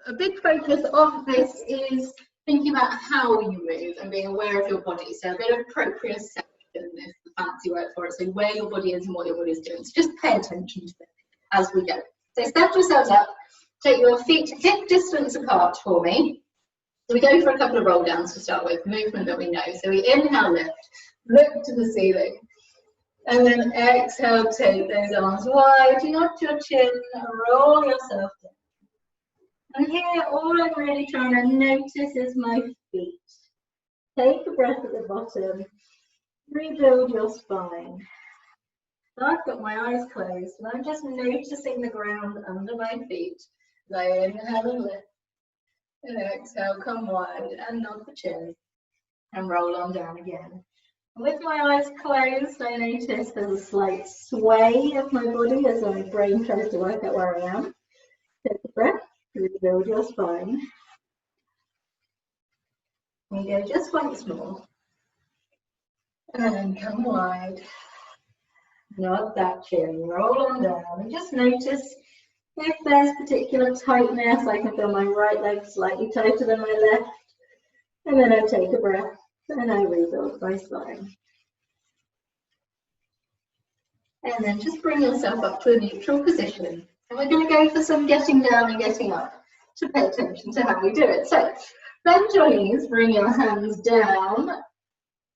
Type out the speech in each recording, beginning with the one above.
a big focus of this is thinking about how you move and being aware of your body. So a bit of proprioception is the fancy word for it. So where your body is and what your body is doing. So just pay attention to it as we go. So stand yourselves up. Take your feet hip distance apart for me. So we go for a couple of roll downs to start with, movement that we know. So we inhale, lift, look to the ceiling. And then exhale, take those arms wide, nod your chin, roll yourself down. And here, all I'm really trying to notice is my feet. Take a breath at the bottom, rebuild your spine. So I've got my eyes closed, and I'm just noticing the ground under my feet. So inhale and lift, and exhale, come wide, and nod the chin, and roll on down again. With my eyes closed, I notice there's a slight sway of my body as my brain tries to work out where I am. Take a breath, rebuild your spine. And go just once more. And then come wide. Nod that chin, roll on down, and just notice if there's particular tightness. I can feel my right leg slightly tighter than my left. And then I take a breath. And I rebuild my spine. And then just bring yourself up to a neutral position. And we're going to go for some getting down and getting up to pay attention to how we do it. So bend your knees, bring your hands down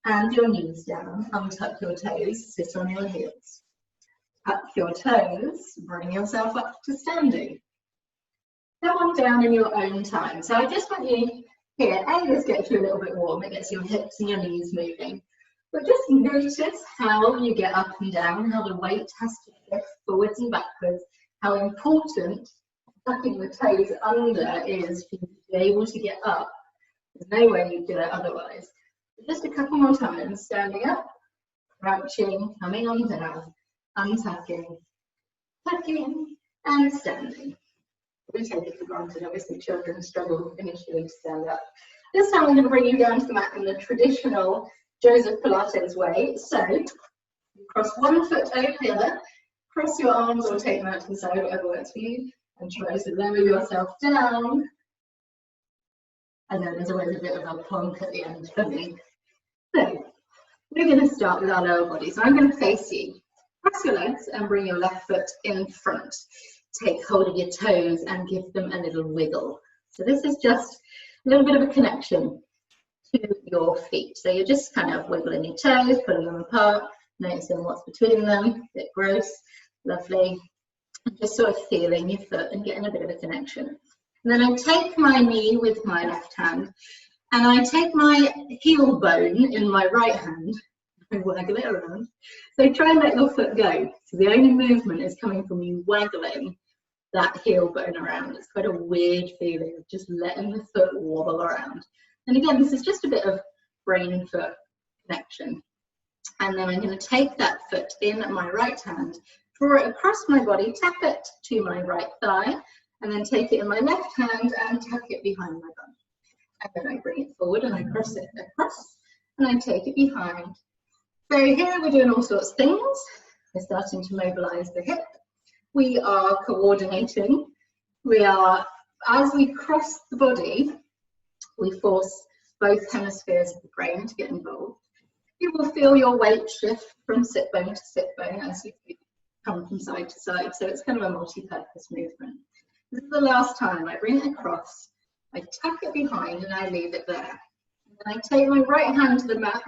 and your knees down. Untuck your toes, sit on your heels. Tuck your toes, bring yourself up to standing. Come on down in your own time. So I just want you here, this gets you a little bit warm, it gets your hips and your knees moving. But just notice how you get up and down, how the weight has to shift forwards and backwards, how important tucking the toes under is for you to be able to get up. There's no way you do it otherwise. Just a couple more times, standing up, crouching, coming on down, untucking, tucking, and standing. We take it for granted. Obviously, children struggle initially to stand up. This time I'm going to bring you down to the mat in the traditional Joseph Pilates way. So, cross one foot over the other, cross your arms or take them out to the side, whatever works for you, and try to lower yourself down. And then there's always a bit of a plonk at the end for me. So, we're going to start with our lower body. So I'm going to face you. Cross your legs and bring your left foot in front. Take hold of your toes and give them a little wiggle. So this is just a little bit of a connection to your feet. So you're just kind of wiggling your toes, pulling them apart, noticing what's between them, a bit gross, lovely. And just sort of feeling your foot and getting a bit of a connection. And then I take my knee with my left hand and I take my heel bone in my right hand and waggle it around. So try and let your foot go. So the only movement is coming from you waggling that heel bone around. It's quite a weird feeling of just letting the foot wobble around. And again, this is just a bit of brain foot connection. And then I'm going to take that foot in my right hand, draw it across my body, tap it to my right thigh, and then take it in my left hand and tuck it behind my bum. And then I bring it forward and I cross it across and I take it behind. So here we're doing all sorts of things. We're starting to mobilize the hip. We are coordinating. We are, as we cross the body, we force both hemispheres of the brain to get involved. You will feel your weight shift from sit bone to sit bone as you come from side to side. So it's kind of a multi-purpose movement. This is the last time. I bring it across, I tuck it behind and I leave it there. And I take my right hand to the mat,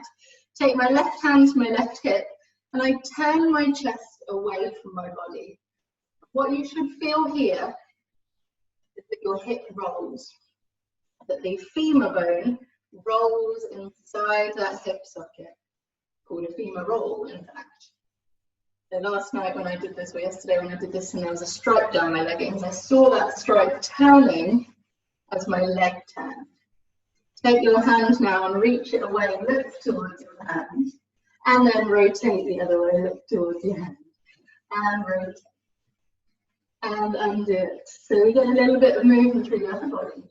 take my left hand to my left hip, and I turn my chest away from my body. What you should feel here is that your hip rolls, that the femur bone rolls inside that hip socket, called a femur roll, in fact. So last night when I did this, or yesterday when I did this, and there was a stripe down my leggings, I saw that stripe turning as my leg turned. Take your hand now and reach it away, look towards your hand, and then rotate the other way, look towards your hand, and rotate. And undo it. So we get a little bit of movement through the upper body.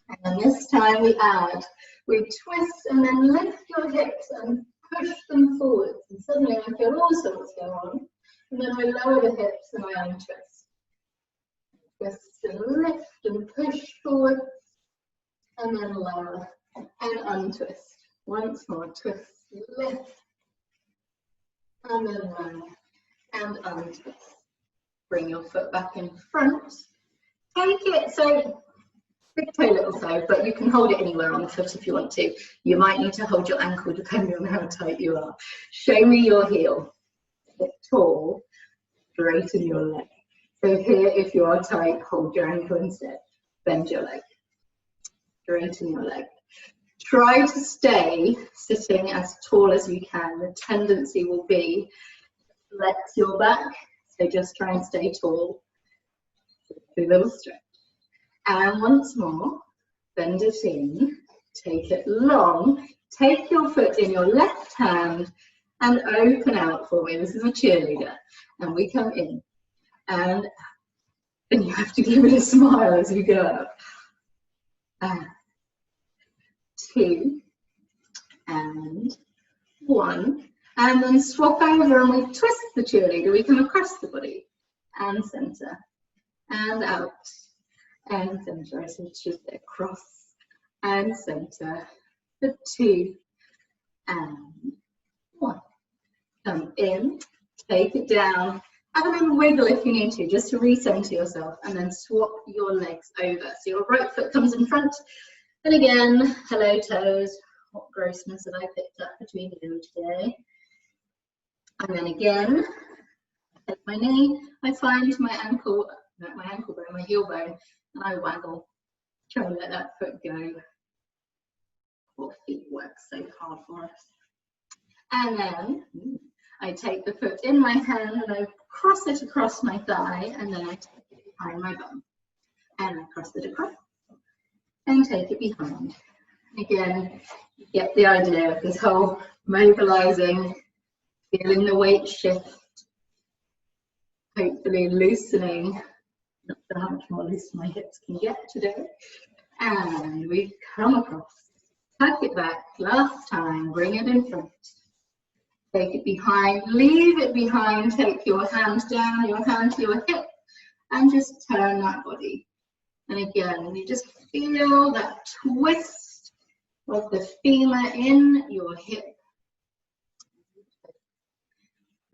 And then this time we twist and then lift your hips and push them forwards. And suddenly I feel all sorts go on. And then I lower the hips and I untwist. Twist and lift and push forward, and then lower and untwist. Once more, twist, lift, and then lower and untwist. Bring your foot back in front. Take it, so big toe, little toe, but you can hold it anywhere on the foot if you want to. You might need to hold your ankle depending on how tight you are. Show me your heel. Sit tall, straighten your leg. So here, if you are tight, hold your ankle instead. Bend your leg. Straighten your leg. Try to stay sitting as tall as you can. The tendency will be flex your back, so just try and stay tall. Do a little stretch. And once more, bend it in, take it long, take your foot in your left hand and open out for me. This is a cheerleader. And we come in and you have to give it a smile as you go up. And 2 and 1. And then swap over and we twist the cheerleader. We come across the body and center and out. And center, so it's just across and center for 2 and 1. Come in, take it down, have a little wiggle if you need to, just to recenter yourself, and then swap your legs over. So your right foot comes in front, and again, hello toes, what grossness that I picked up between you today. And then again, take my knee, I find my ankle, not my ankle bone, my heel bone, and I waggle, try and let that foot go. Poor feet work so hard for us. And then I take the foot in my hand and I cross it across my thigh, and then I take it behind my bum. And I cross it across and take it behind. Again, you get the idea of this whole mobilizing, feeling the weight shift, hopefully loosening. Not sure how much more loose my hips can get today. And we come across, tuck it back, last time, bring it in front. Take it behind, leave it behind, take your hand down, your hand to your hip, and just turn that body. And again, you just feel that twist of the femur in your hip.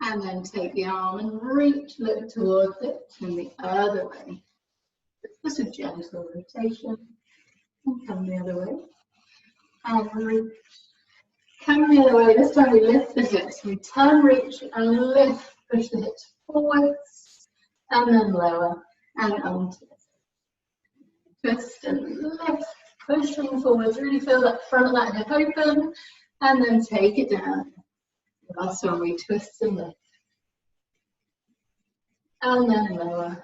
And then take the arm and reach, look towards it, and the other way. Just a gentle rotation. And come the other way. And reach. Come the other way. This time we lift the hips. We turn, reach, and lift. Push the hips forwards. And then lower. And untwist. Twist and lift. Pushing forwards. Really feel that front of that hip open. And then take it down. Last one, we twist and lift. And then lower.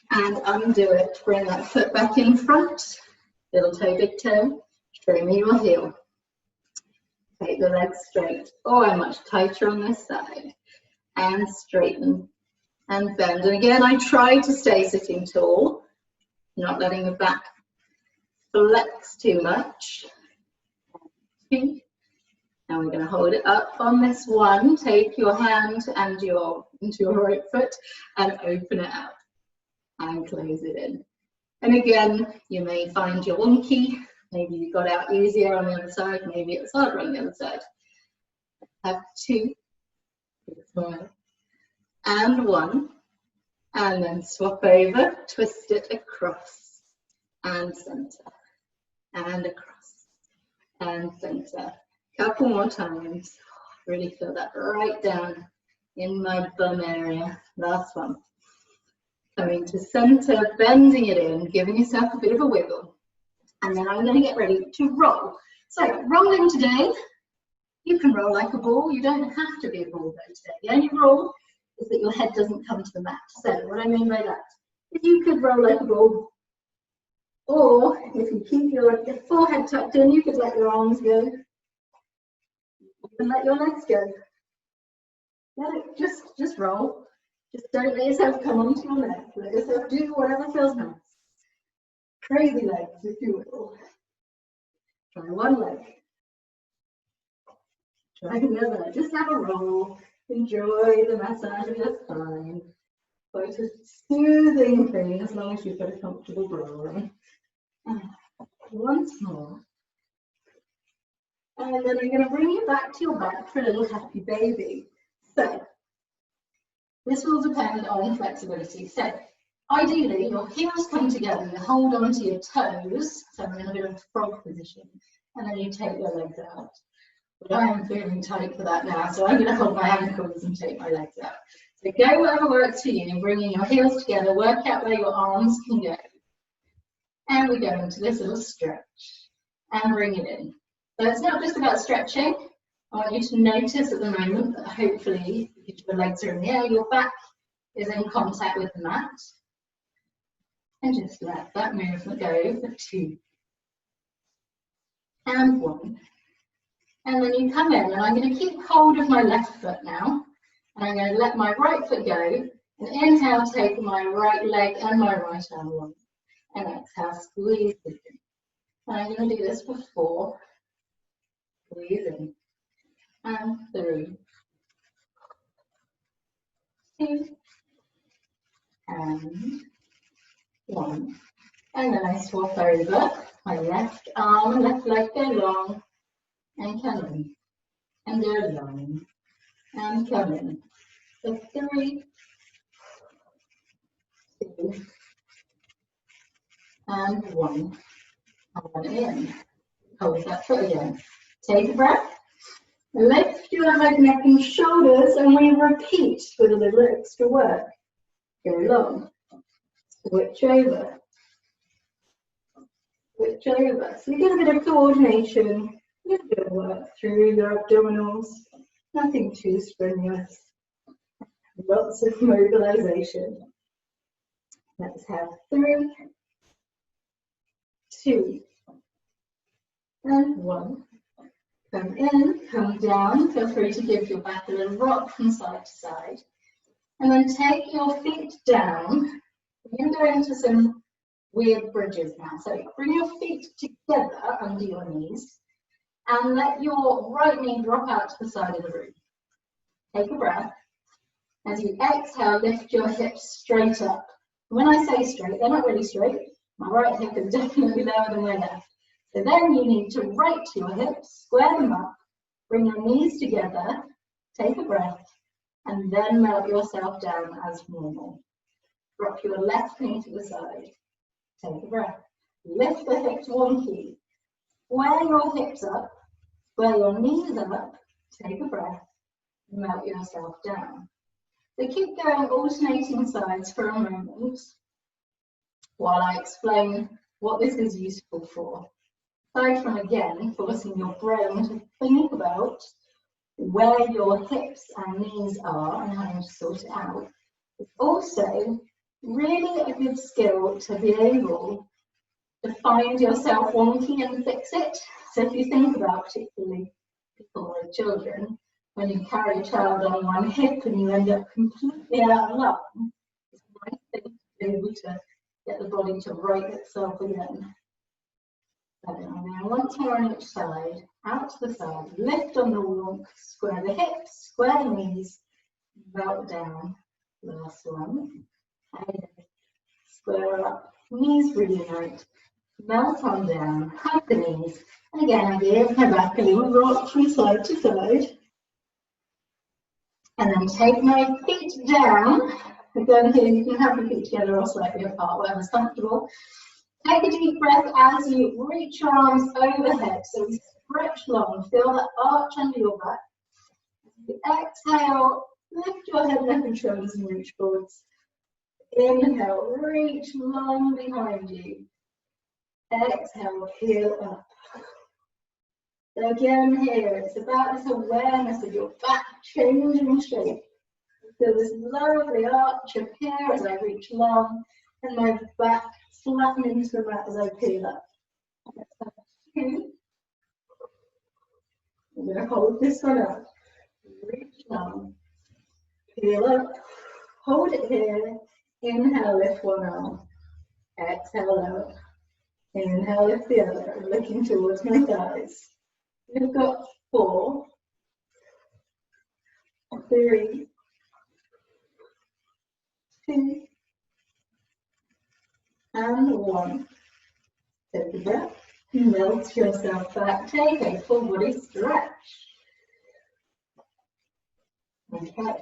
And undo it. Bring that foot back in front. Little toe, big toe. Show me your heel. Take the legs straight. Oh, I'm much tighter on this side. And straighten and bend. And again, I try to stay sitting tall, not letting the back flex too much. 2. Now we're going to hold it up on this one. Take your hand and into your right foot and open it out and close it in. And again, you may find you're wonky. Maybe you got out easier on the other side. Maybe it's harder on the other side. Have 2, and 1, and then swap over, twist it across and center, and across and center. Couple more times. Really feel that right down in my bum area. Last one. Coming to center, bending it in, giving yourself a bit of a wiggle. And then I'm going to get ready to roll. So rolling today, you can roll like a ball. You don't have to be a ball though today. The only rule is that your head doesn't come to the mat. So what I mean by that, if you could roll like a ball, or if you keep your forehead tucked in, you could let your arms go. And let your legs go. Let it just roll. Just don't let yourself come onto your neck. Let yourself do whatever feels nice. Crazy legs, if you will. Try one leg. Try the other. Just have a roll. Enjoy the massage of your spine. quite a soothing thing as long as you've got a comfortable bra on. Once more. And then I'm going to bring you back to your back for a little happy baby. So, this will depend on flexibility. So, ideally, your heels come together, you hold onto your toes, so I'm in a bit of frog position, and then you take your legs out. But I am feeling tight for that now, so I'm going to hold my ankles and take my legs out. So go whatever works for you, bringing your heels together, work out where your arms can go. And we go into this little stretch and bring it in. So it's not just about stretching. I want you to notice at the moment that hopefully, if your legs are in the air, your back is in contact with the mat. And just let that movement go for 2 and 1. And then you come in, and I'm going to keep hold of my left foot now. And I'm going to let my right foot go. And inhale, take my right leg and my right arm along. And exhale, squeeze it in. And I'm going to do this for 4. Squeeze in. And 3. 2. And 1. And then I swap over. My left arm and left leg go long. And come in. And go long. And come in. So 3. 2. And 1. And in. Hold that foot again. Take a breath. Lift your head, neck and shoulders, and we repeat with a little extra work. Go long. Switch over. Switch over. So you get a bit of coordination, a little bit of work through your abdominals. Nothing too strenuous. Lots of mobilization. Let's have 3, 2, and 1. Come in, come down. Feel free to give your back a little rock from side to side. And then take your feet down. We're going to go into some weird bridges now. So bring your feet together under your knees and let your right knee drop out to the side of the room. Take a breath. As you exhale, lift your hips straight up. When I say straight, they're not really straight. My right hip is definitely lower than my left. So then you need to right your hips, square them up, bring your knees together, take a breath, and then melt yourself down as normal. Drop your left knee to the side, take a breath. Lift the hips wonky, square your hips up, square your knees up, take a breath, melt yourself down. So keep going, alternating sides for a moment while I explain what this is useful for. Aside from, again, forcing your brain to think about where your hips and knees are and having to sort it out, it's also really a good skill to be able to find yourself wonky and fix it. So if you think about particularly people with children, when you carry a child on one hip and you end up completely out of line, it's a nice thing to be able to get the body to right itself again. Now once more on each side, out to the side, lift on the walk, square the hips, square the knees, melt down. Last one. And square up, knees reunite, melt on down, hug the knees. And again, I give my back a little rock from side to side. And then take my feet down. Again, here you can have your feet together or slightly apart, whatever's comfortable. Take a deep breath as you reach your arms overhead. So we stretch long, feel that arch under your back. You exhale, lift your head, neck and shoulders and reach forwards. Inhale, reach long behind you. Exhale, heel up. So again here, it's about this awareness of your back changing shape. So this lovely arch appear as I reach long and my back flatten into the mat as I peel up. I'm going to hold this one up. Reach long. Peel up. Hold it here. Inhale, lift one arm. Exhale, lower. Inhale, lift the other. I'm looking towards my thighs. We've got 4, 3, 2, and 1. Take a breath, melt yourself back, take a full body stretch. Okay,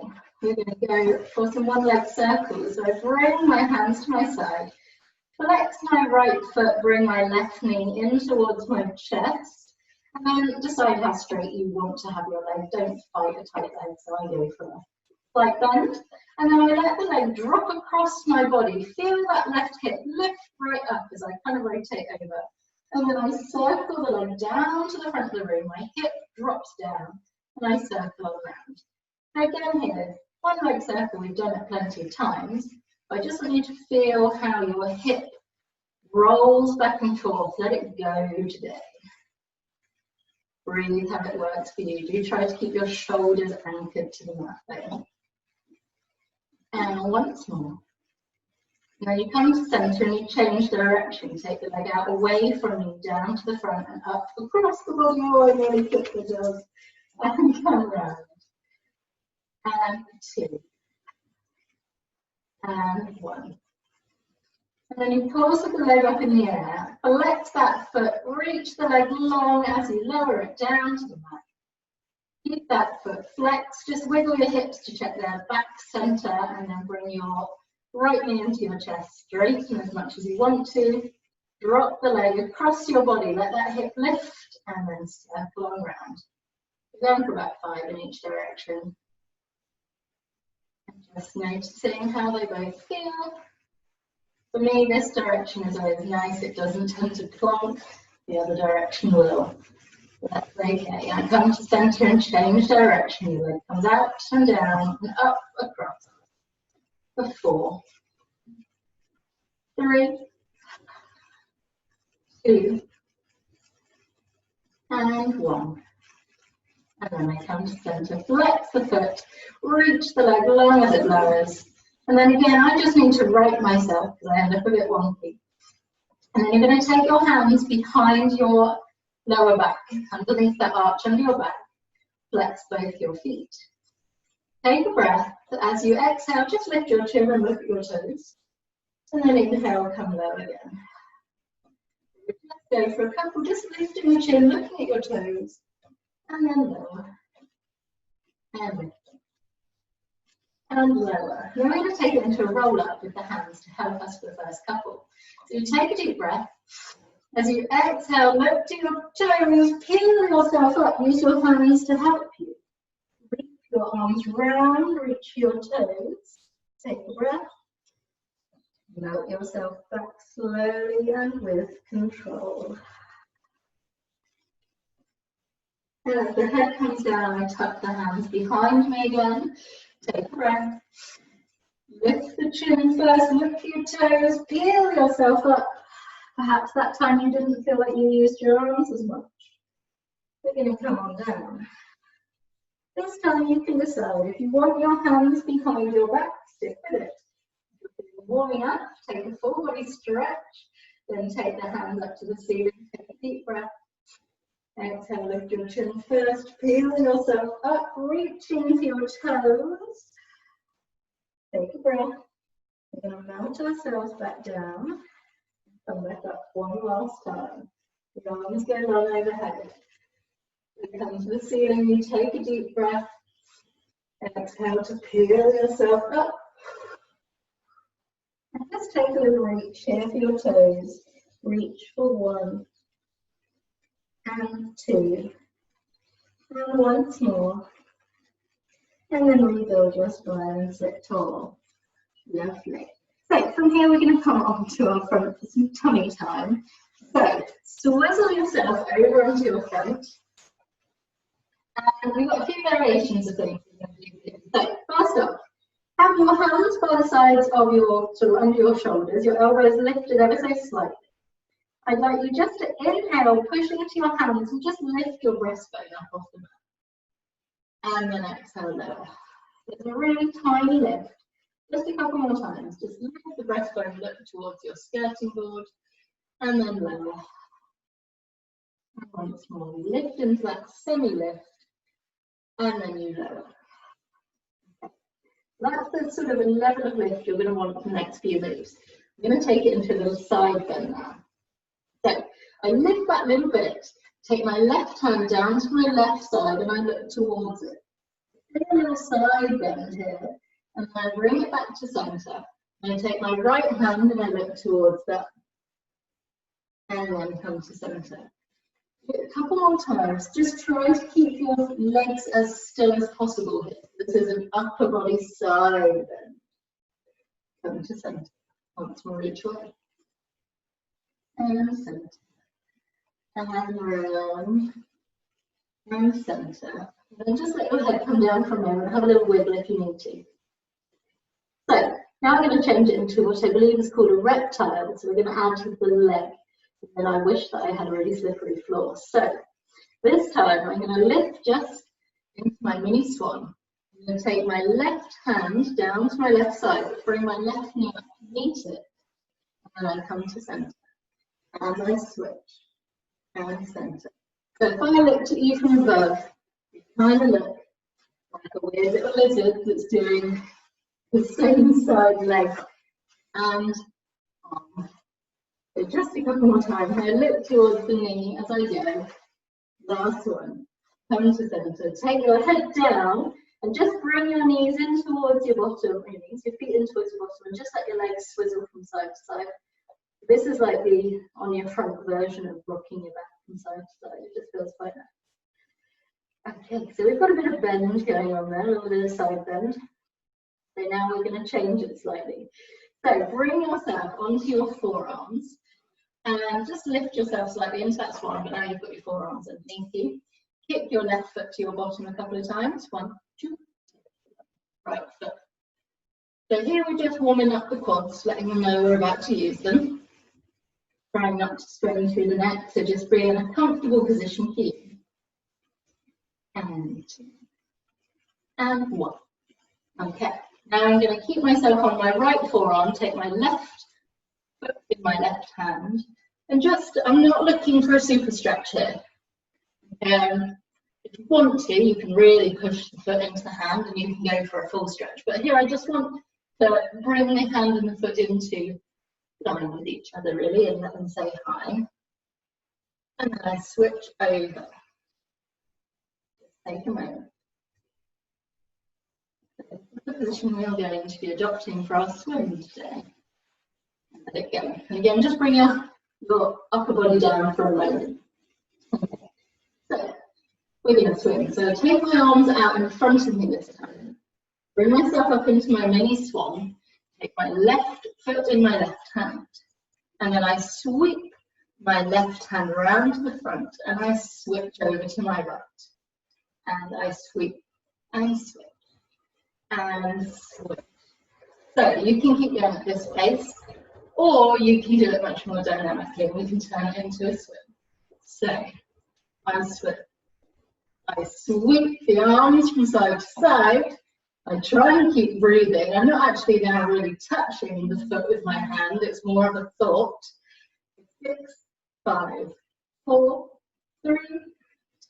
we're going to go for some one leg circles. So I bring my hands to my side, flex my right foot, bring my left knee in towards my chest, and then decide how straight you want to have your leg. Don't fight a tight leg, so I go for a slight bend. And then I let the leg drop across my body. Feel that left hip lift right up as I kind of rotate over. And then I circle the leg down to the front of the room. My hip drops down, and I circle around. Again here, one leg circle, we've done it plenty of times. I just want you to feel how your hip rolls back and forth. Let it go today. Breathe how it works for you. Do try to keep your shoulders anchored to the mat there. And once more. Now you come to center and you change direction. Take the leg out away from you, down to the front and up across the body. Oh, I really kick the dog. And come round. And 2, and 1. And then you pause with the leg up in the air, flex that foot, reach the leg long as you lower it down to the mat. Keep that foot flexed, just wiggle your hips to check their back center, and then bring your right knee into your chest, straighten as much as you want to. Drop the leg across your body, let that hip lift, and then circle on around. We're going for about 5 in each direction. Just noticing how they both feel. For me, this direction is always nice. It doesn't tend to plonk. The other direction will. That's okay. I come to center and change direction. Your leg comes out and down and up across. For 4, 3, 2, and 1. And then I come to center, flex the foot, reach the leg long as it lowers. And then again, I just need to right myself because I end up a bit wonky. And then you're going to take your hands behind your lower back, underneath that arch under your back. Flex both your feet. Take a breath. As you exhale, just lift your chin and look at your toes. And then inhale, come low again. Let's go for a couple, just lifting your chin, looking at your toes. And then lower, and lift, and lower. Now we're going to take it into a roll up with the hands to help us for the first couple. So you take a deep breath. As you exhale, look to your toes, peel yourself up, use your hands to help you. Reach your arms round, reach your toes. Take a breath. Melt yourself back slowly and with control. And as the head comes down, I tuck the hands behind me again. Take a breath. Lift the chin first, look at your toes, peel yourself up. Perhaps that time you didn't feel like you used your arms as much. We're going to come on down. This time you can decide if you want your hands behind your back, stick with it. If you're warming up, take a full body stretch, then take the hands up to the ceiling, take a deep breath. Exhale, lift your chin first, peel yourself up, reach into your toes. Take a breath. We're going to mount ourselves back down. Come back up one last time. The arms go long overhead. You come to the ceiling, you take a deep breath. Exhale to peel yourself up. And just take a little reach here for your toes. Reach for 1. And 2, and once more, and then rebuild your spine and sit tall. Lovely. So from here we're going to come on to our front for some tummy time. So swizzle yourself over onto your front, and we've got a few variations of things we're going to do here. So first off, have your hands by the sides of your, sort of under your shoulders, your elbows lifted ever so slightly. I'd like you just to inhale, push into your hands and just lift your breastbone up off the mat. And then exhale, lower. It's a really tiny lift. Just a couple more times. Just lift the breastbone, look towards your skirting board, and then lower. And once more, you lift into that semi-lift, and then you lower. Okay. That's the sort of a level of lift you're going to want for the next few moves. I'm going to take it into a little side bend now. So I lift that little bit, take my left hand down to my left side and I look towards it. Take a little side bend here and I bring it back to centre. I take my right hand and I look towards that and then come to centre. A couple more times, just try to keep your legs as still as possible here. This is an upper body side bend. Come to centre. Once more each way. And centre. And round. And centre. And then just let your head come down for a moment. Have a little wiggle if you need to. So, now I'm going to change it into what I believe is called a reptile. So we're going to add to the leg. And I wish that I had a really slippery floor. So, this time I'm going to lift just into my mini swan. I'm going to take my left hand down to my left side, bring my left knee up to meet it, and then I come to centre. And I switch, and centre. So if I look to you from above, you kind of look like a weird little lizard that's doing the same side leg and arm. So just a couple more times. I look towards the knee as I go. Last one. Come to centre. Take your head down and just bring your knees in towards your bottom. Your feet in towards your bottom and just let your legs swizzle from side to side. This is like the on your front version of rocking your back from side to side. It just feels quite nice. Okay, so we've got a bit of bend going on there, a little bit of side bend. So now we're going to change it slightly. So bring yourself onto your forearms. And just lift yourself slightly into that swan, but now you've got your forearms underneath you. Kick your left foot to your bottom a couple of times. 1, 2, right foot. So here we're just warming up the quads, letting them know we're about to use them. Trying not to strain through the neck, so just bring in a comfortable position here. And 2. And 1. Okay, now I'm going to keep myself on my right forearm, take my left foot in my left hand. And just, I'm not looking for a super stretch here. If you want to, you can really push the foot into the hand and you can go for a full stretch. But here I just want to bring the hand and the foot into line with each other really and let them say hi. And then I switch over. Take a moment. The position we are going to be adopting for our swim today. And let it go. And again, just bring your upper body down for a moment. So, we're going to swim. So take my arms out in front of me this time. Bring myself up into my mini swan. Take my left foot in my left hand. And then I sweep my left hand around to the front and I switch over to my right. And I sweep and switch and switch. So you can keep going at this pace. Or you can do it much more dynamically and we can turn it into a swim. So, I swim. I sweep the arms from side to side. I try and keep breathing. I'm not actually now really touching the foot with my hand. It's more of a thought. 6, 5, 4, 3,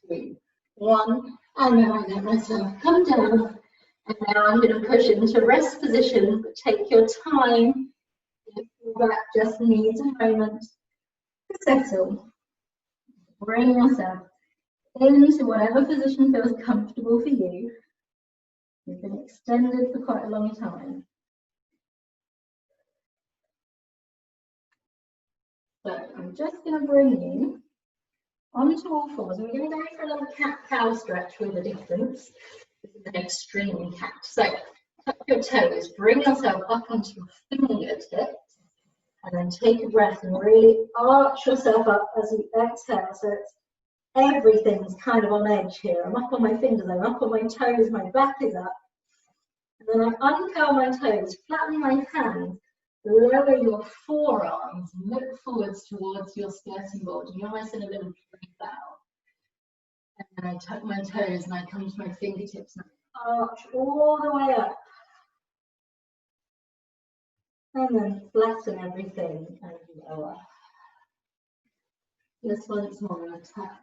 2, 1. And then I let myself come down. And now I'm going to push into rest position. But take your time. That just needs a moment to settle. Bring yourself into whatever position feels comfortable for you. You've been extended for quite a long time. So I'm just going to bring you onto all fours. We're going to go for a little cat-cow stretch with a difference. This is an extreme cat. So tuck your toes, bring yourself up onto your fingertips. And then take a breath and really arch yourself up as you exhale. So it's everything's kind of on edge here. I'm up on my fingers, I'm up on my toes, my back is up. And then I uncurl my toes, flatten my hands, lower your forearms, look forwards towards your skirting board. And you're almost in a little tree bow. And then I tuck my toes and I come to my fingertips and I arch all the way up. And then flatten everything and lower. Just once more, tuck,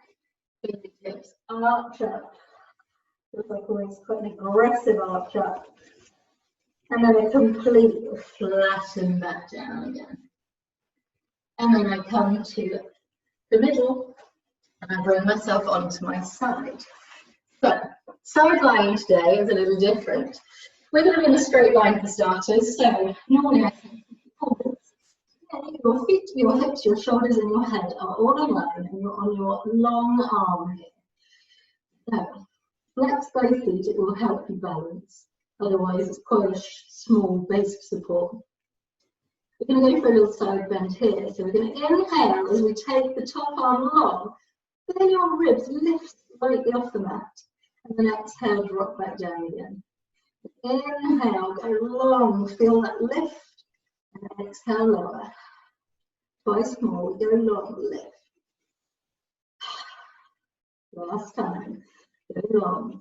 fingertips, arch up. Looks like almost quite an aggressive arch up. And then I completely flatten back down again. And then I come to the middle and I bring myself onto my side. So, side lying today is a little different. We're going to be in a straight line for starters. So, normally I think forwards. Your feet, your hips, your shoulders, and your head are all in line, and you're on your long arm here. So, flex both feet, it will help you balance. Otherwise, it's quite a small base of support. We're going to go for a little side bend here. So we're going to inhale as we take the top arm long. Feel your ribs lift slightly off the mat. And then exhale, drop back down again. Inhale, go long, feel that lift. And exhale, lower. Twice more, we go long, lift. Last time, go long.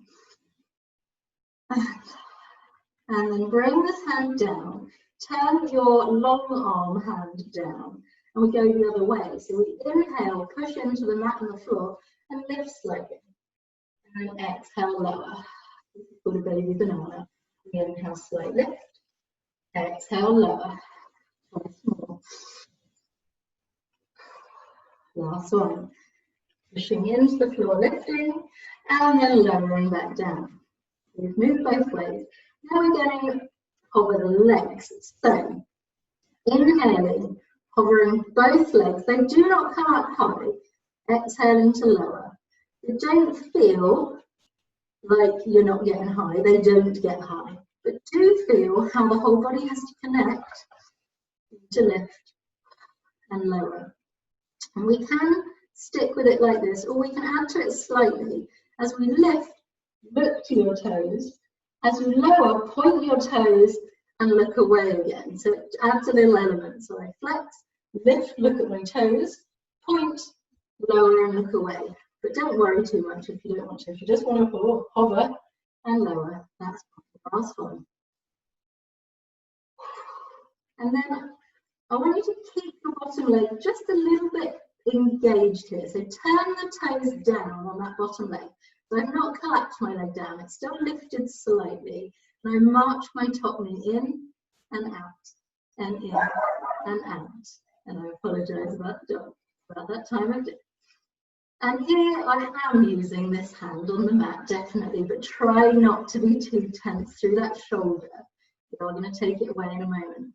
And then bring this hand down. Turn your long arm hand down. And we go the other way. So we inhale, push into the mat and the floor, and lift slightly. And then exhale, lower. Put a baby banana. Inhale, slight lift. Exhale, lower. Twice more. Last one. Pushing into the floor, lifting, and then lowering back down. We've moved both ways. Now we're going to hover the legs. So, inhaling, hovering both legs. They do not come up high. Exhaling to lower. They don't feel like you're not getting high. They don't get high. But do feel how the whole body has to connect to lift and lower. And we can stick with it like this, or we can add to it slightly. As we lift, look to your toes. As we lower, point your toes and look away again. So it adds a little element. So I flex, lift, look at my toes, point, lower and look away. But don't worry too much if you don't want to. If you just want to hover and lower, that's the last one. And then I want you to keep your bottom leg just a little bit engaged here. So turn the toes down on that bottom leg. So I've not collapsed my leg down, it's still lifted slightly. And I march my top knee in and out, and in and out. And I apologise about the dog, about that time of day. And here I am using this hand on the mat, definitely, but try not to be too tense through that shoulder. We're going to take it away in a moment.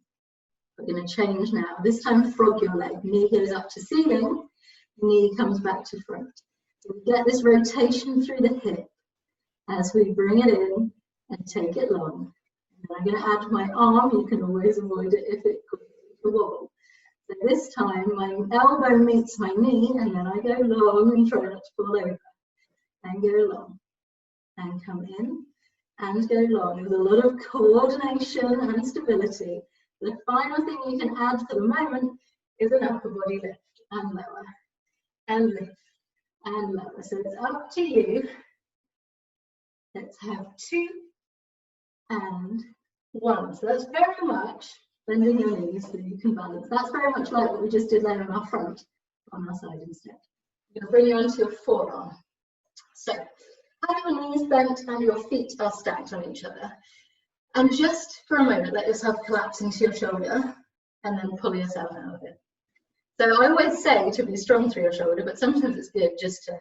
We're going to change now. This time, frog your leg. Knee goes up to ceiling, knee comes back to front. So we get this rotation through the hip as we bring it in and take it long. And I'm going to add my arm. You can always avoid it if it causes a wobble. So this time, my elbow meets my knee, and then I go long and try not to fall over. And go long. And come in and go long with a lot of coordination and stability. The final thing you can add for the moment is an upper body lift and lower, and lift and lower. So it's up to you. Let's have 2 and 1. So that's very much bending your knees so you can balance. That's very much like what we just did there on our front, on our side instead. I'm going to bring you onto your forearm. So have your knees bent and your feet are stacked on each other. And just for a moment, let yourself collapse into your shoulder and then pull yourself out of it. So I always say to be strong through your shoulder, but sometimes it's good just to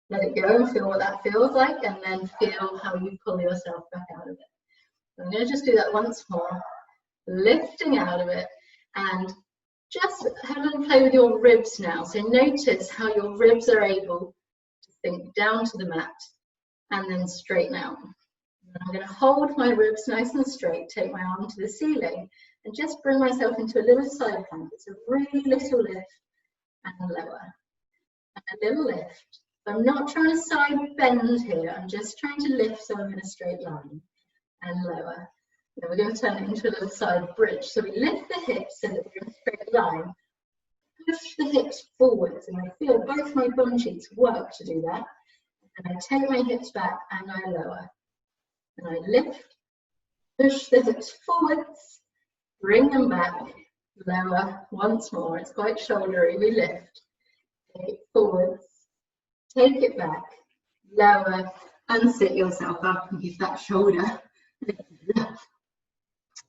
let it go and feel what that feels like, and then feel how you pull yourself back out of it. So I'm going to just do that once more, lifting out of it, and just have a little play with your ribs now. So notice how your ribs are able to sink down to the mat and then straighten out. I'm going to hold my ribs nice and straight, take my arm to the ceiling, and just bring myself into a little side plank. It's a really little lift and lower. And a little lift. So I'm not trying to side bend here, I'm just trying to lift so I'm in a straight line and lower. Then we're going to turn it into a little side bridge. So we lift the hips so that we're in a straight line. Push the hips forwards, and I feel both my bum cheeks work to do that. And I take my hips back and I lower. And I lift, push the hips forwards, bring them back, lower once more. It's quite shouldery. We lift, take it forwards, take it back, lower, and sit yourself up and give that shoulder.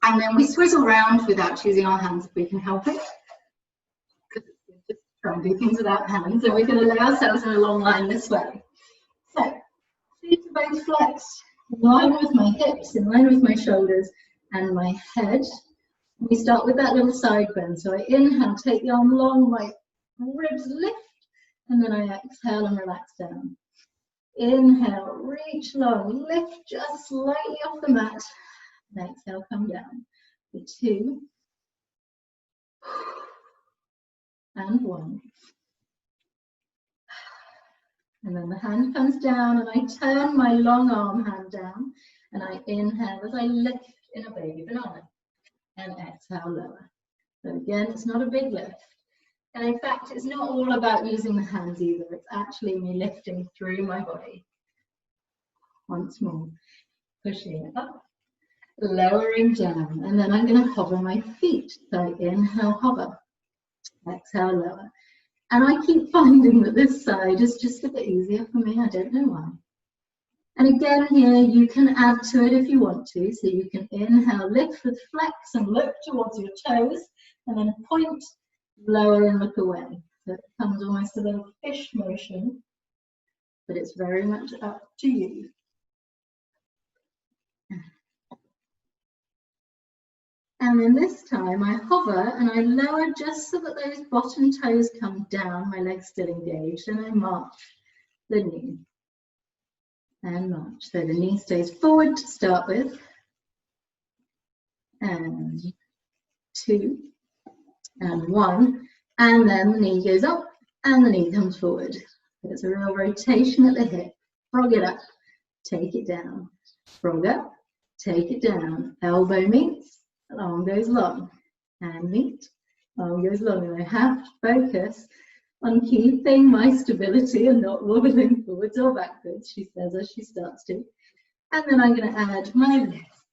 And then we swizzle round without using our hands if we can help it. Because it's just trying to do things without hands. And we're going to lay ourselves in a long line this way. So, feet are both flexed, in line with my hips, in line with my shoulders and my head. We start with that little side bend. So I inhale, take the arm long, my ribs lift, and then I exhale and relax down. Inhale, reach long, lift just slightly off the mat, and exhale, come down. For 2, and 1. And then the hand comes down, and I turn my long arm hand down, and I inhale as I lift in a baby banana, and exhale, lower. So again, it's not a big lift. And in fact, it's not all about using the hands either. It's actually me lifting through my body. Once more, pushing it up, lowering down, and then I'm going to hover my feet. So inhale, hover, exhale, lower. And I keep finding that this side is just a bit easier for me. I don't know why. And again here, you can add to it if you want to. So you can inhale, lift with flex and look towards your toes, and then point, lower and look away. So it becomes almost a little fish motion, but it's very much up to you. And then this time I hover and I lower just so that those bottom toes come down, my legs still engaged, and I march the knee. And march. So the knee stays forward to start with. And 2, and 1. And then the knee goes up and the knee comes forward. There's a real rotation at the hip. Frog it up, take it down. Frog up, take it down. Elbow meets, arm goes long. Hand meet, arm goes long. And I have to focus on keeping my stability and not wobbling forwards or backwards, she says as she starts to. And then I'm going to add my lift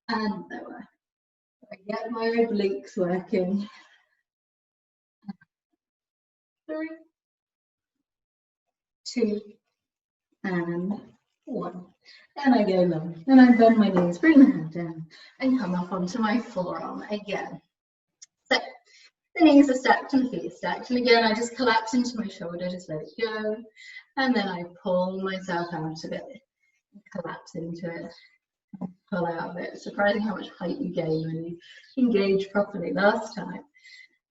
and lower. I get my obliques working. 3, 2, and 1. And I go long. Then I bend my knees, bring the hand down, and come up onto my forearm again. So the knees are stacked and the feet are stacked. And again, I just collapse into my shoulder, just let it go. And then I pull myself out of it, collapse into it, pull out of it. It's surprising how much height you gain when you engage properly. Last time,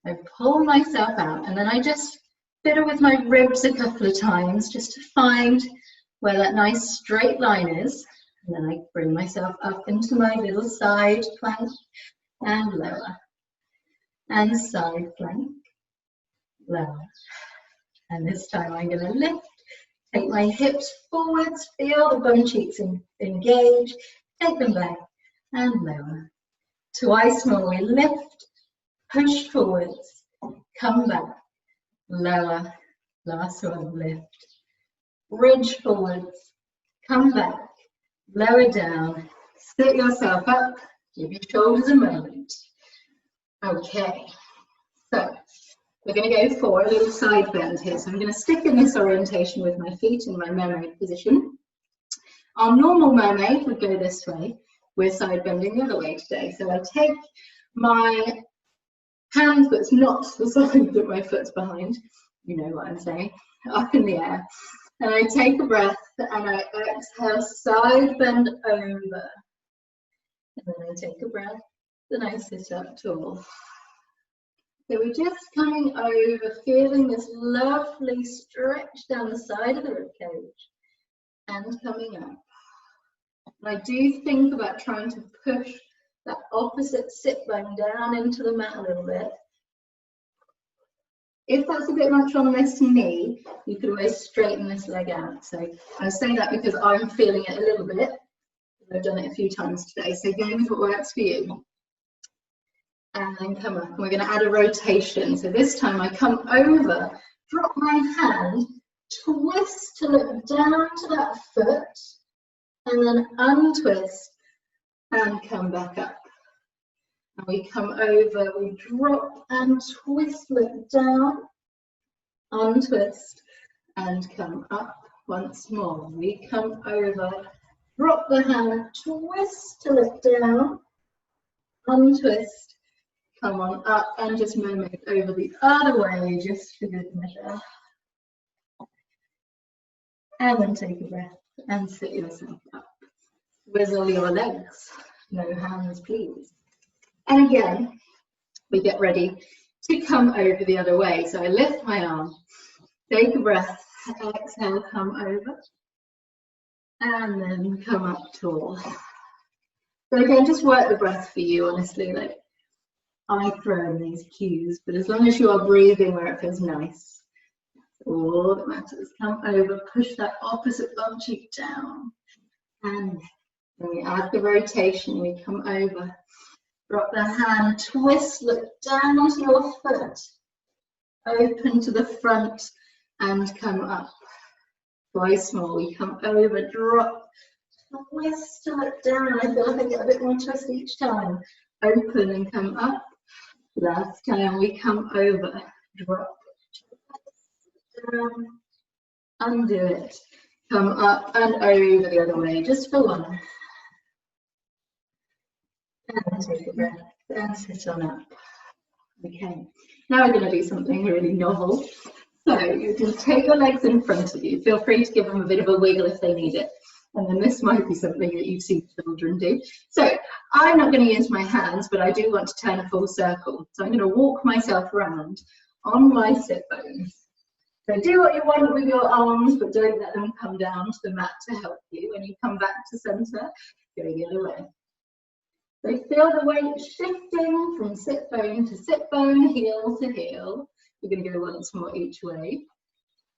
I pull myself out, and then I just fiddle with my ribs a couple of times just to find where that nice straight line is. And then I bring myself up into my little side plank and lower. And side plank, lower. And this time I'm going to lift, take my hips forwards, feel the bum cheeks engage, take them back and lower. Twice more, we lift, push forwards, come back, lower. Last one, lift, bridge forwards, come back, lower down, sit yourself up, give your shoulders a moment. Okay, so we're going to go for a little side bend here. So I'm going to stick in this orientation with my feet in my mermaid position. Our normal mermaid would go this way. We're side bending the other way today. So I take my hand that's not the side that my foot's behind, you know what I'm saying, up in the air. And I take a breath and I exhale, side bend over. And then I take a breath. Then I sit up tall. So we're just coming over, feeling this lovely stretch down the side of the ribcage and coming up. And I do think about trying to push that opposite sit bone down into the mat a little bit. If that's a bit much on this knee, you could always straighten this leg out. So I say that because I'm feeling it a little bit. I've done it a few times today, so go with what works for you. And then come up, and we're going to add a rotation. So this time I come over, drop my hand, twist to look down to that foot, and then untwist and come back up. And we come over, we drop and twist, look down, untwist and come up once more. We come over, drop the hand, twist to look down, untwist, come on up, and just move over the other way, just for good measure. And then take a breath and sit yourself up. Wiggle your legs, no hands please. And again, we get ready to come over the other way. So I lift my arm, take a breath, exhale, come over, and then come up tall. So again, just work the breath for you, honestly. Like, I throw in these cues, but as long as you are breathing where it feels nice, all that matters. Come over, push that opposite bum cheek down, and then we add the rotation. We come over, drop the hand, twist, look down to your foot, open to the front, and come up. Twice more. We come over, drop, twist to look down. I feel like I get a bit more twist each time. Open and come up. Last time we come over, drop, down, undo it, come up and over the other way, just for one. And take a breath and sit on up. Okay, now we're going to do something really novel. So you can take your legs in front of you. Feel free to give them a bit of a wiggle if they need it. And then this might be something that you see children do. So I'm not going to use my hands, but I do want to turn a full circle. So I'm going to walk myself around on my sit bones. So do what you want with your arms, but don't let them come down to the mat to help you. When you come back to center, go the other way. So feel the weight shifting from sit bone to sit bone, heel to heel. We're going to go once more each way.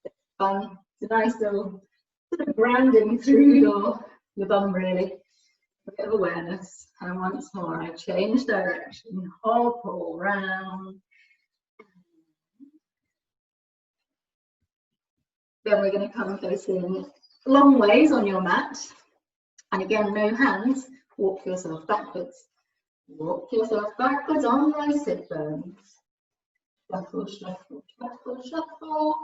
It's fun. It's a nice little sort of grounding through your bum, really. A bit of awareness. And once more, I change direction, hop all round. Then we're going to come facing long ways on your mat. And again, no hands. Walk yourself backwards. Walk yourself backwards on my sit bones. Shuffle, shuffle, shuffle, shuffle.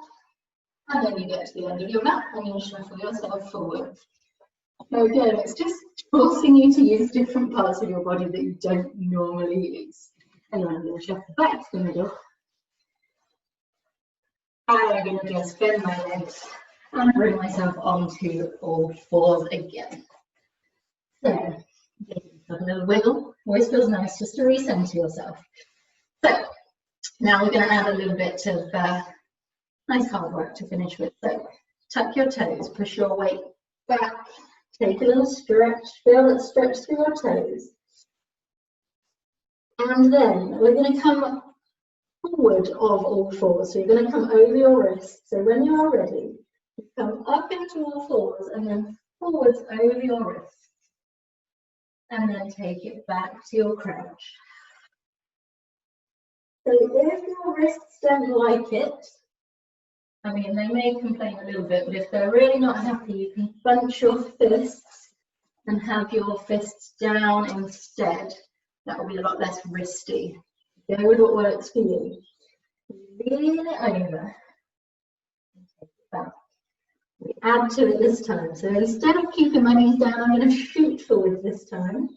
And then you get to the end of your mat and you shuffle yourself forward. So again, it's just forcing you to use different parts of your body that you don't normally use. And then I'm going to shuffle back to the middle. And I'm going to just bend my legs and bring myself onto all fours again. So, give yourself a little wiggle. Always feels nice just to recenter yourself. So, now we're going to add a little bit of nice hard work to finish with. So, tuck your toes, push your weight back, take a little stretch, feel it stretch through your toes. And then we're going to come forward of all fours. So you're going to come over your wrists. So when you are ready, you come up into all fours and then forwards over your wrists. And then take it back to your crouch. So if your wrists don't like it, I mean, they may complain a little bit, but if they're really not happy, you can bunch your fists and have your fists down instead. That will be a lot less wristy. Go with what works for you. Lean it over. And take it back. We add to it this time. So instead of keeping my knees down, I'm going to shoot forward this time.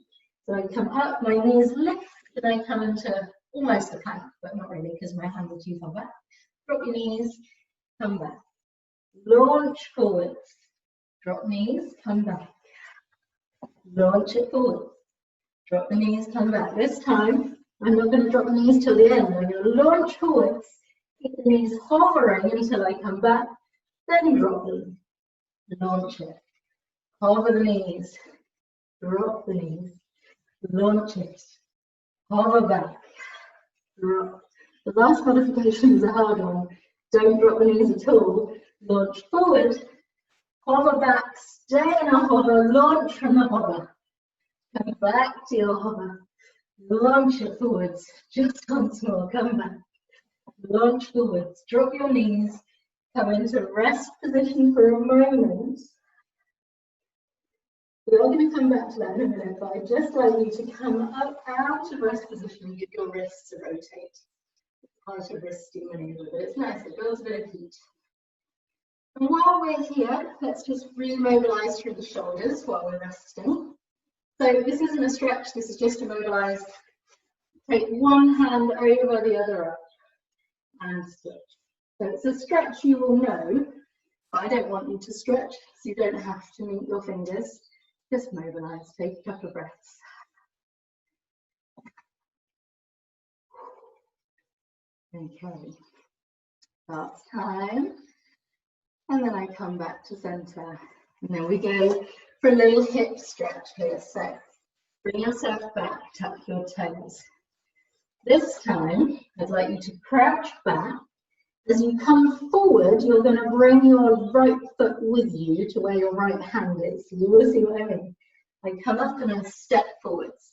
So I come up, my knees lift, and I come into almost a plank, but not really because my hands are too far back. Drop your knees, come back. Launch forwards. Drop knees, come back. Launch it forward. Drop the knees, come back. This time, I'm not going to drop the knees till the end. I'm going to launch forwards, keep the knees hovering until I come back, then drop them. Launch it. Hover the knees. Drop the knees. Launch it. Hover back. Drop. The last modification is a hard one. Don't drop the knees at all. Launch forward. Hover back. Stay in a hover. Launch from the hover. Come back to your hover. Launch it forwards. Just once more. Come back. Launch forwards. Drop your knees. Come into rest position for a moment. We're all going to come back to that in a minute, but I'd just like you to come up out of rest position and give your wrists a rotate. It's quite a wristy maneuver, but it's nice. It builds a bit of heat. And while we're here, let's just remobilize through the shoulders while we're resting. So this isn't a stretch, this is just to mobilize Take one hand over the other up and switch. So it's a stretch you will know. I don't want you to stretch, so you don't have to meet your fingers. Just mobilise, take a couple of breaths. Okay, that's time. And then I come back to centre. And then we go for a little hip stretch here. So bring yourself back, tuck your toes. This time, I'd like you to crouch back. As you come forward, you're going to bring your right foot with you to where your right hand is. You will see what I mean. I come up and I step forwards.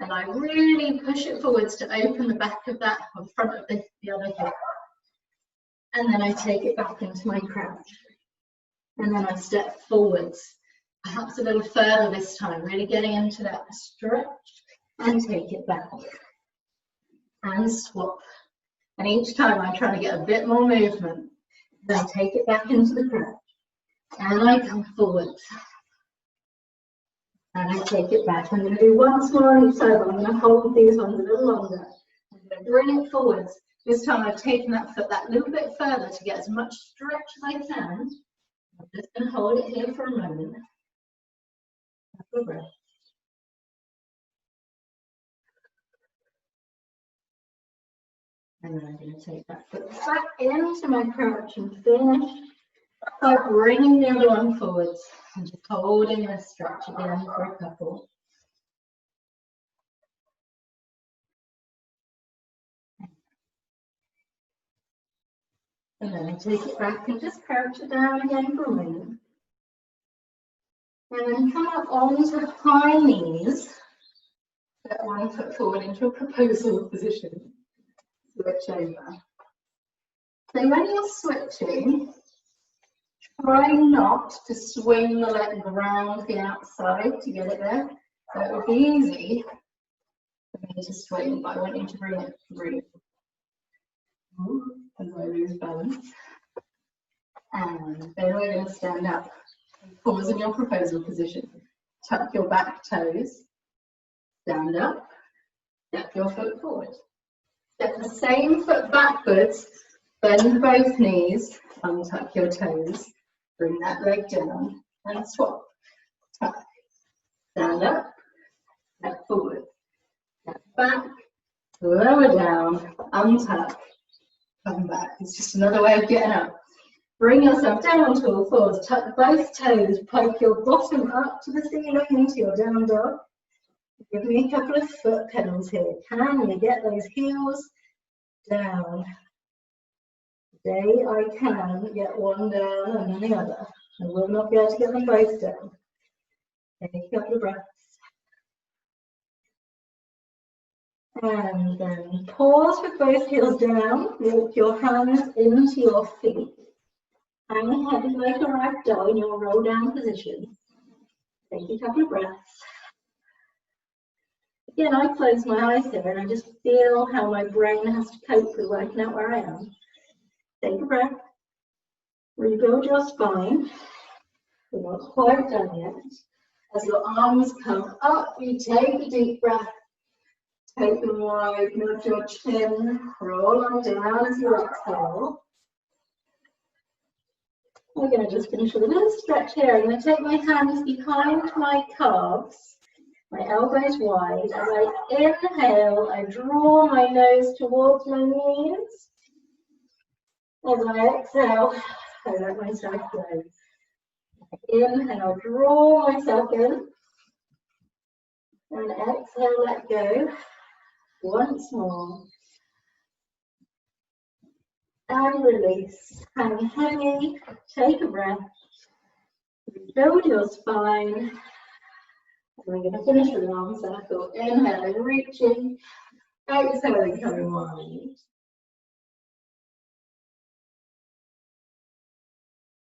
And I really push it forwards to open the back of that, or the front of the other hip. And then I take it back into my crouch. And then I step forwards, perhaps a little further this time, really getting into that stretch, and take it back. And swap. And each time I'm trying to get a bit more movement. Then I take it back into the crouch. And I come forwards. And I take it back. I'm going to do once more on each side. I'm going to hold these ones a little longer. I'm going to bring it forwards. This time I've taken that foot that little bit further to get as much stretch as I can. I'm just going to hold it here for a moment. Have a breath. And then I'm going to take that foot back into my crouch and finish by bringing the other one forwards and just holding a stretch again for a couple. And then I take it back and just crouch it down again for a moment. And then come up onto high knees. Step one foot forward into a proposal position. Switch over. So when you're switching, try not to swing the leg around the outside to get it there. So it would be easy for me to swing, but I want you to bring it through. As I lose balance. And then we're going to stand up. Pause in your proposal position. Tuck your back toes. Stand up. Step your foot forward. Step the same foot backwards. Bend both knees. Untuck your toes. Bring that leg down and swap. Tuck. Stand up. Step forward. Step back. Lower down. Untuck. Come back. It's just another way of getting up. Bring yourself down to all fours. Tuck both toes. Poke your bottom up to the ceiling into your down dog. Give me a couple of foot pedals here. Can you get those heels down? Today I can get one down and then the other. I will not be able to get them both down. Take a couple of breaths. And then pause with both heels down. Walk your hands into your feet. Hang your head like a rag doll in your roll down position. Take a couple of breaths. Again, I close my eyes here and I just feel how my brain has to cope with working out where I am. Take a breath. Rebuild your spine. We're not quite done yet. As your arms come up, you take a deep breath. Take them wide, move your chin, roll on down as you exhale. We're going to just finish with a little stretch here. I'm going to take my hands behind my calves, my elbows wide. As I inhale, I draw my nose towards my knees. As I exhale, I let myself go. Inhale, draw myself in. And exhale, let go. Once more. And release. Hang heavy. Take a breath. Build your spine. And we're going to finish with an arm circle. Inhaling, reaching. Exhaling, coming wide.